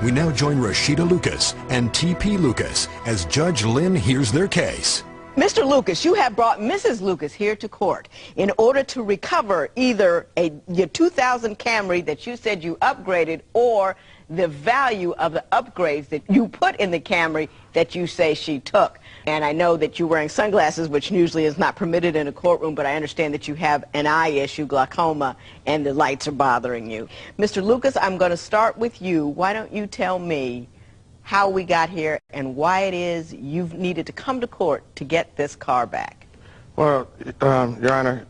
We now join Rashida Lucas and T.P. Lucas as Judge Lynn hears their case. Mr. Lucas, you have brought Mrs. Lucas here to court in order to recover either your 2000 Camry that you said you upgraded or the value of the upgrades that you put in the Camry that you say she took. And I know that you're wearing sunglasses, which usually is not permitted in a courtroom, but I understand that you have an eye issue, glaucoma, and the lights are bothering you. Mr. Lucas, I'm going to start with you. Why don't you tell me how we got here and why it is you've needed to come to court to get this car back? Well, Your Honor,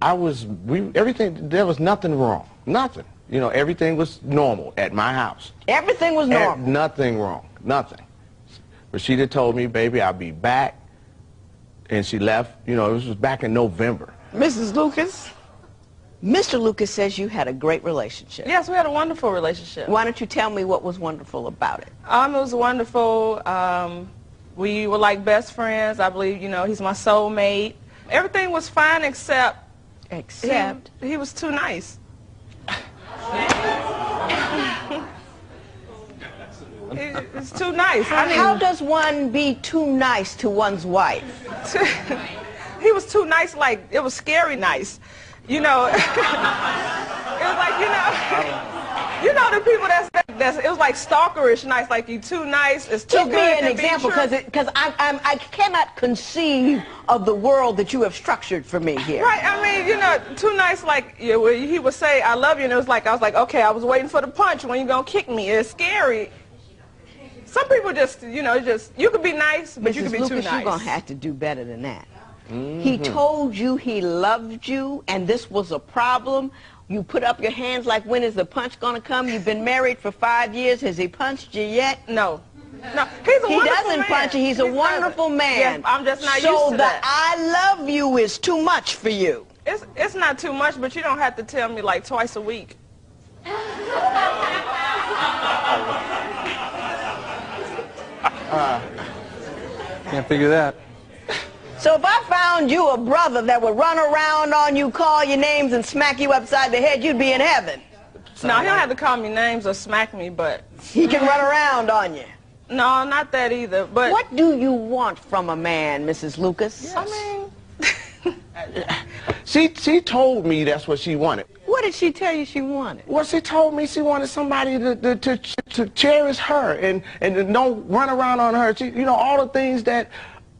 everything, there was nothing wrong, nothing. You know, everything was normal at my house. Everything was normal? Nothing wrong, nothing. Rashida told me, baby, I'll be back, and she left, you know, this was back in November. Mrs. Lucas, Mr. Lucas says you had a great relationship. Yes, we had a wonderful relationship. Why don't you tell me what was wonderful about it? It was wonderful. We were like best friends. I believe, you know, he's my soulmate. Everything was fine except he was too nice. It's too nice. I mean, how does one be too nice to one's wife? He was too nice, like it was scary nice. You know, it was like, you know the people that's it was like stalkerish nice, like you too nice, it's too good. Give me an to example, be true. because I cannot conceive of the world that you have structured for me here. Right, I mean, you know, too nice, like he would say, I love you, and it was like, I was like, okay, I was waiting for the punch, when you gonna kick me? It's scary. Some people just, you know, you could be nice, but you could be Lucas, too nice. You're gonna have to do better than that. He told you he loved you, and this was a problem. You put up your hands like, when is the punch going to come? You've been married for 5 years. Has he punched you yet? No. No, he's a wonderful man. He doesn't punch you. He's a wonderful man. Yes, I'm just not used to So that. the I love you is too much for you. It's not too much, but you don't have to tell me like twice a week. Can't figure that. So if I found you a brother that would run around on you, call your names, and smack you upside the head, you'd be in heaven. No, he don't have to call me names or smack me, but... He can run around on you. No, not that either, but... What do you want from a man, Mrs. Lucas? Yes. I mean... She told me that's what she wanted. What did she tell you she wanted? Well, she told me she wanted somebody to cherish her and don't run around on her. You know, all the things that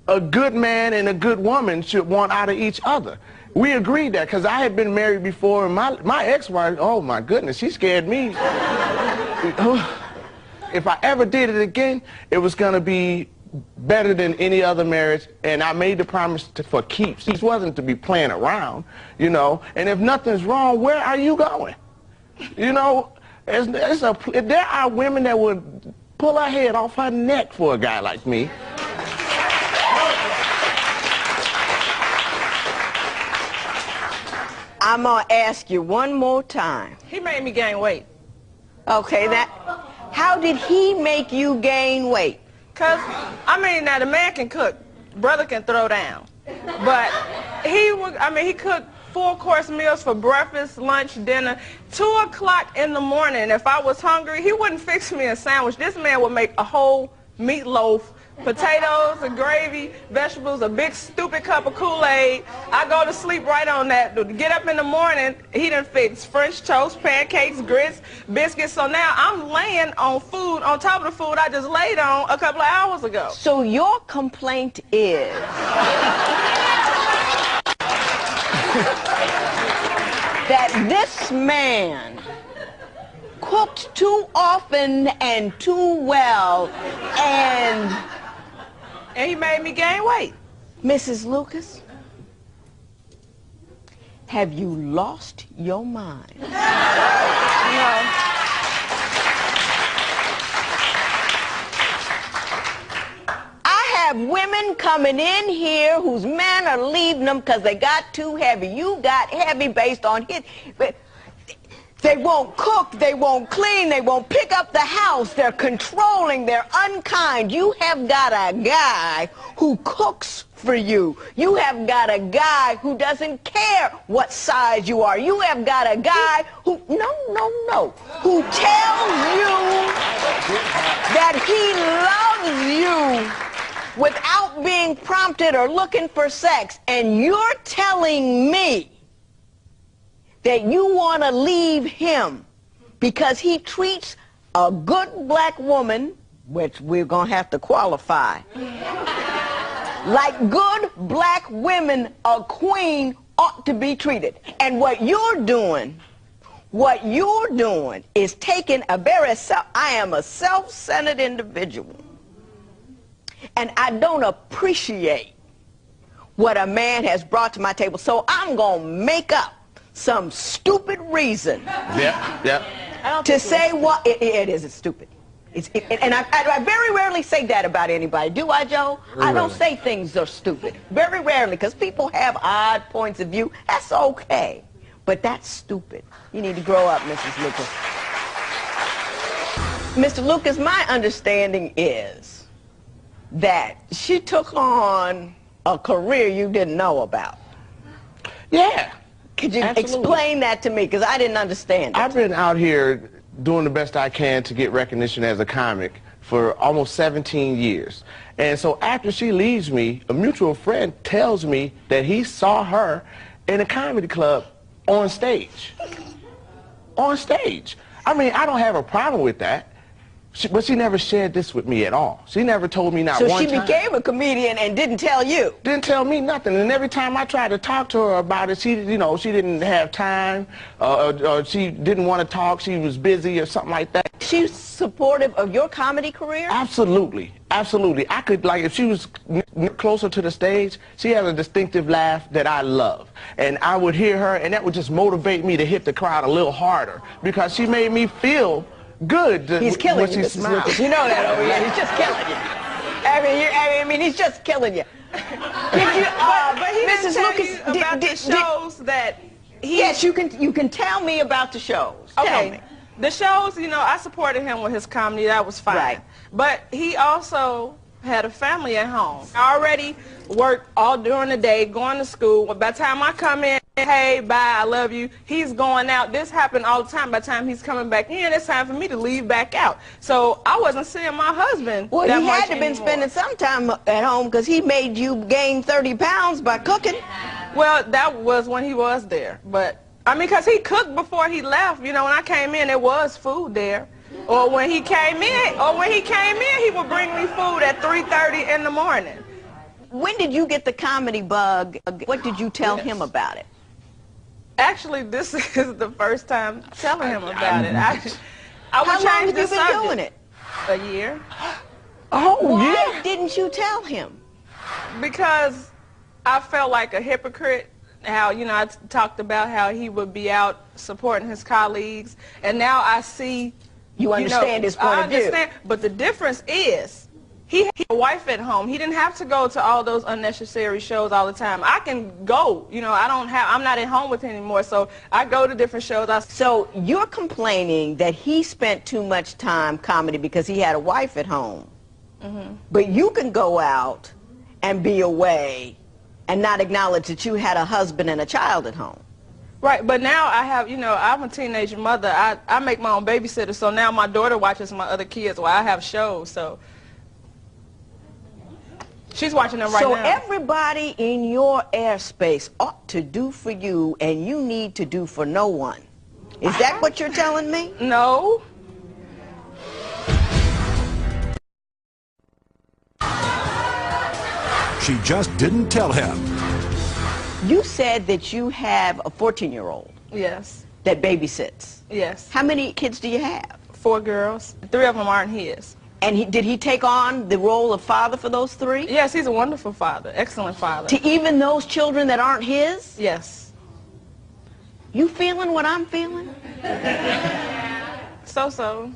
a good man and a good woman should want out of each other. We agreed that because I had been married before, and my ex-wife, oh my goodness, she scared me. If I ever did it again, it was going to be better than any other marriage, and I made the promise for keeps. This wasn't to be playing around, you know, and if nothing's wrong, where are you going? You know, there are women that would pull her head off her neck for a guy like me. I'm going to ask you one more time. He made me gain weight. Okay, how did he make you gain weight? Because, I mean, now the man can cook. Brother can throw down. But he cooked 4-course meals for breakfast, lunch, dinner. 2 o'clock in the morning, if I was hungry, he wouldn't fix me a sandwich. This man would make a whole meatloaf, potatoes and gravy, vegetables, a big stupid cup of Kool-Aid. I go to sleep right on that. To get up in the morning, he done fixed French toast, pancakes, grits, biscuits. So now I'm laying on food on top of the food I just laid on a couple of hours ago. So your complaint is that this man cooked too often and too well, and he made me gain weight. Mrs. Lucas, have you lost your mind? No. I have women coming in here whose men are leaving them because they got too heavy. You got heavy based on his... They won't cook, they won't clean, they won't pick up the house, they're controlling, they're unkind. You have got a guy who cooks for you. You have got a guy who doesn't care what size you are. You have got a guy who, who tells you that he loves you without being prompted or looking for sex, and you're telling me that you want to leave him because he treats a good black woman, which we're going to have to qualify, like good black women, a queen ought to be treated. And what you're doing is taking a very I am a self-centered individual, and I don't appreciate what a man has brought to my table, so I'm going to make up some stupid reason to say what it is. It's stupid. And I very rarely say that about anybody. Do I, Joe? I don't say things are stupid. Very rarely, because people have odd points of view. That's okay. But that's stupid. You need to grow up, Mrs. Lucas. Mr. Lucas, my understanding is that she took on a career you didn't know about. Yeah. Could you Absolutely. explain that to me? Because I didn't understand it. I've been out here doing the best I can to get recognition as a comic for almost 17 years. And so after she leaves me, a mutual friend tells me that he saw her in a comedy club on stage. On stage. I mean, I don't have a problem with that. But she never shared this with me at all. She never told me not one time. So she became a comedian and didn't tell you? Didn't tell me nothing. And every time I tried to talk to her about it, she didn't have time, or she didn't want to talk. She was busy or something like that. She's supportive of your comedy career? Absolutely. Absolutely. I could, like, if she was closer to the stage, she has a distinctive laugh that I love. And I would hear her, and that would just motivate me to hit the crowd a little harder, because she made me feel good. He's killing you, Mrs. Lucas. You know that over here. He's just killing you. I mean, he's just killing you. But he Mrs. didn't tell Lucas, you about the shows that he... Yes, you can tell me about the shows. Tell me. The shows, I supported him with his comedy. That was fine. Right. But he also had a family at home. I already worked all during the day, going to school. By the time I come in, hey, bye, I love you, he's going out. This happened all the time. By the time he's coming back in, it's time for me to leave back out. So I wasn't seeing my husband Well, that he much had to been anymore. spending some time at home, because he made you gain 30 pounds by cooking. Well, that was when he was there. But, I mean, because he cooked before he left. When I came in, there was food there. Or when he came in, he would bring me food at 3:30 in the morning. When did you get the comedy bug? What did you tell him about it? Actually, this is the first time telling him about it. I would How long change have the you been subject. doing it? A year. Oh, Why yeah. didn't you tell him? Because I felt like a hypocrite. How, I talked about how he would be out supporting his colleagues, and now I see... You understand his point of view. I understand, but the difference is he had a wife at home. He didn't have to go to all those unnecessary shows all the time. I can go. I'm not at home with him anymore, so I go to different shows. So you're complaining that he spent too much time comedy because he had a wife at home. Mm-hmm. But you can go out and be away and not acknowledge that you had a husband and a child at home. Right, but now I have, I'm a teenage mother. I make my own babysitter, so now my daughter watches my other kids while I have shows, so she's watching them right now. So everybody in your airspace ought to do for you, and you need to do for no one. Is that what you're telling me? No. She just didn't tell him. You said that you have a 14-year-old Yes. that babysits. Yes. How many kids do you have? 4 girls. 3 of them aren't his. And did he take on the role of father for those 3? Yes, he's a wonderful father. Excellent father. To even those children that aren't his? Yes. You feeling what I'm feeling? So.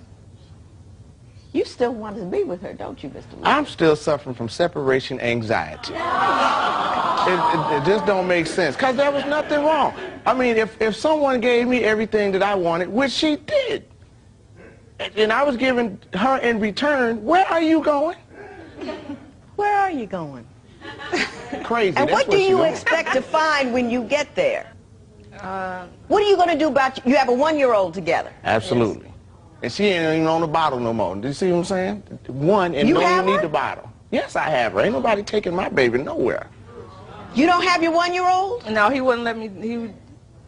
You still want to be with her, don't you, Mr. Lee? I'm still suffering from separation anxiety. It just don't make sense, because there was nothing wrong. I mean, if someone gave me everything that I wanted, which she did, and I was giving her in return, where are you going? Where are you going? Crazy. And that's what do she you doing. expect to find when you get there? What are you going to do about... You have a 1-year-old together. Absolutely. And she ain't even on the bottle no more. Do you see what I'm saying? One, and You don't have even need her? the bottle. Yes, I have her. Ain't nobody taking my baby nowhere. You don't have your 1-year-old? No, he wouldn't let me.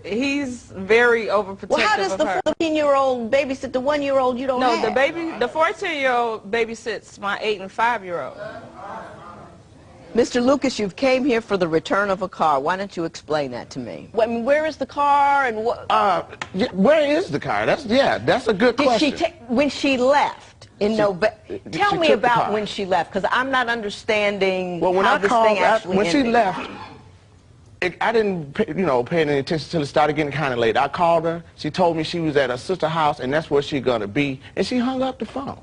He's very overprotective Well, how does of the her. 14-year-old babysit the 1-year-old you don't No, have? the 14-year-old babysits my 8 and 5-year-old. Mr. Lucas, you've came here for the return of a car. Why don't you explain that to me? I mean, where is the car and what? Yeah, where is the car? That's a good question. When she left in November? Tell she me took the about car. when she left, because I'm not understanding Well, when how I this called, thing actually when she ended. left, I didn't, pay any attention until it started getting kind of late. I called her. She told me she was at her sister's house, and that's where she's gonna be, and she hung up the phone.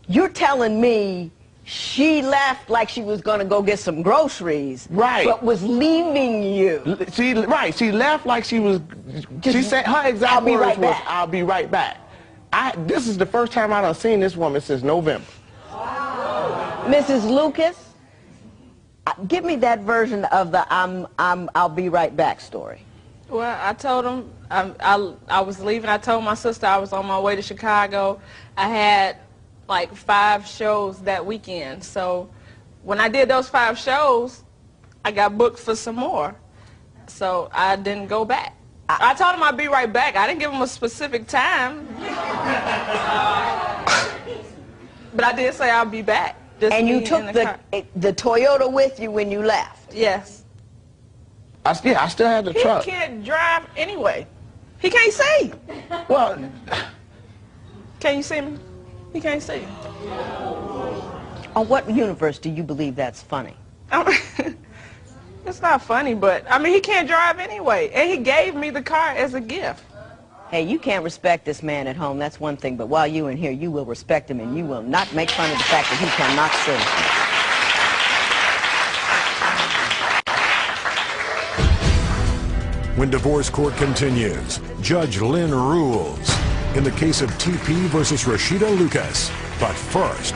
You're telling me she left like she was going to go get some groceries, Right? but was leaving you. She left like she was. She said her exact I'll be words right was, back. "I'll be right back." This is the first time I done seen this woman since November. Mrs. Lucas, give me that version of the I'll be right back story. Well, I told him I was leaving. I told my sister I was on my way to Chicago. I had like 5 shows that weekend. So when I did those 5 shows, I got booked for some more. So I didn't go back. I told him I'd be right back. I didn't give him a specific time. But I did say I'll be back. Just And you me took in the car. the Toyota with you when you left? Yes. I still had the He truck. can't drive anyway. He can't see. Well, Can you see me? He can't see. On what universe do you believe that's funny? It's not funny, but I mean, he can't drive anyway, and he gave me the car as a gift. Hey, you can't respect this man at home, that's one thing, but while you're in here, you will respect him and you will not make fun of the fact that he cannot sing. When divorce court continues, Judge Lynn rules in the case of TP versus Rashida Lucas. But first,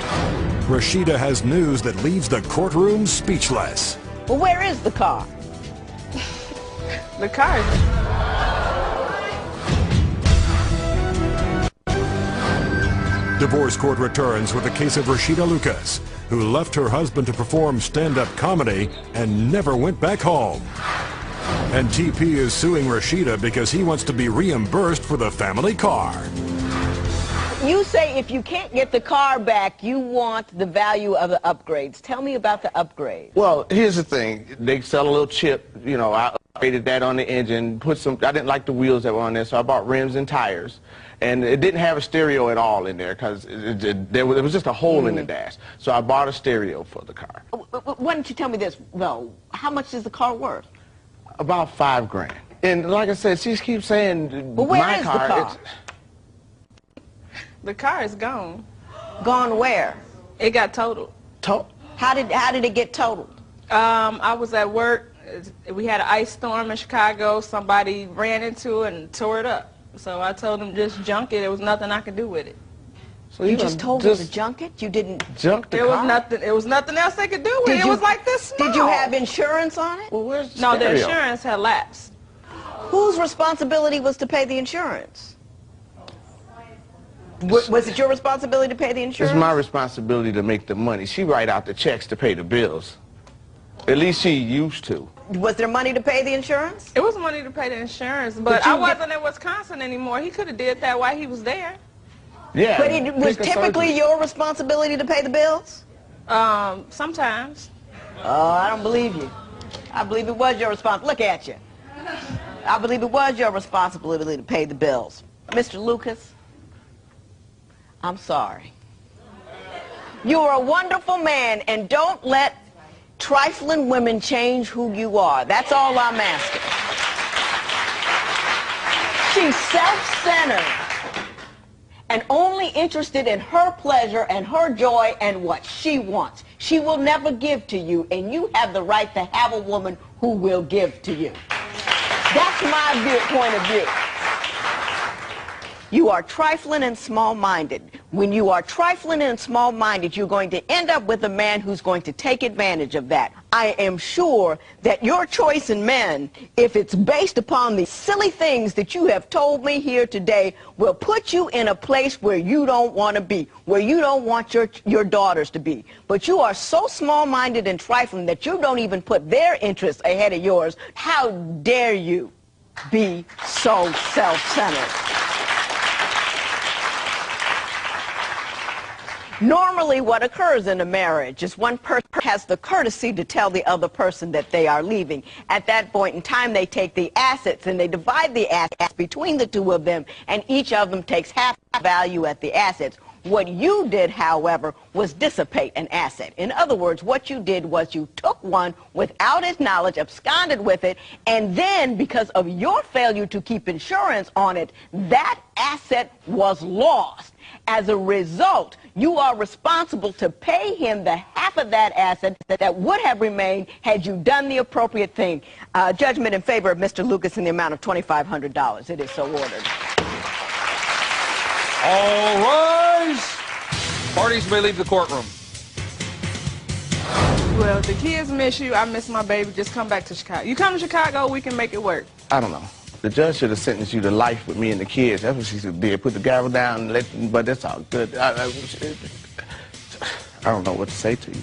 Rashida has news that leaves the courtroom speechless. Well, where is the car? The car is... Divorce court returns with the case of Rashida Lucas, who left her husband to perform stand-up comedy and never went back home. And TP is suing Rashida because he wants to be reimbursed for the family car. You say if you can't get the car back, you want the value of the upgrades. Tell me about the upgrades. well, here's the thing. They sell a little chip. I upgraded that on the engine. I didn't like the wheels that were on there, so I bought rims and tires. And it didn't have a stereo at all in there because there was just a hole in the dash. So I bought a stereo for the car. Why don't you tell me this, though? How much is the car worth? About $5,000. And like I said, she keeps saying But where my is car. the car? The car is gone. Gone where? It got totaled. How did it get totaled? I was at work. We had an ice storm in Chicago. Somebody ran into it and tore it up. So I told them just junk it. There was nothing I could do with it. So You just told her to junk it? You didn't... junk the There car? was nothing. It was nothing else they could do with it. It was like this small. Did you have insurance on it? Well, where's the No, the stereo? insurance had lapsed. Whose responsibility was to pay the insurance? Was it your responsibility to pay the insurance? It's my responsibility to make the money. She write out the checks to pay the bills. At least she used to. Was there money to pay the insurance? It was money to pay the insurance, but I wasn't in Wisconsin anymore. He could have did that while he was there. Yeah. But it was pick a typically surgery. your responsibility to pay the bills? Sometimes. Oh, I don't believe you. I believe it was your responsibility. Look at you. I believe it was your responsibility to pay the bills. Mr. Lucas, I'm sorry. You are a wonderful man, and don't let trifling women change who you are. That's all I'm asking. She's self-centered and only interested in her pleasure and her joy and what she wants. She will never give to you, and you have the right to have a woman who will give to you. That's my point of view. You are trifling and small-minded. When you are trifling and small-minded, you're going to end up with a man who's going to take advantage of that. I am sure that your choice in men, if it's based upon the silly things that you have told me here today, will put you in a place where you don't want to be, where you don't want your daughters to be. But you are so small-minded and trifling that you don't even put their interests ahead of yours. How dare you be so self-centered? Normally, what occurs in a marriage is one person has the courtesy to tell the other person that they are leaving. At that point in time, they take the assets and they divide the assets between the two of them, and each of them takes half the value at the assets. What you did, however, was dissipate an asset. In other words, what you did was you took one without his knowledge, absconded with it, and then because of your failure to keep insurance on it, that asset was lost. As a result, you are responsible to pay him the half of that asset that would have remained had you done the appropriate thing. Judgment in favor of Mr. Lucas in the amount of $2,500. It is so ordered. All rise. Parties may leave the courtroom. Well, the kids miss you. I miss my baby. Just come back to Chicago. You come to Chicago, we can make it work. I don't know. The judge should have sentenced you to life with me and the kids. That's what she did. Put the gavel down and but that's all good. I don't know what to say to you.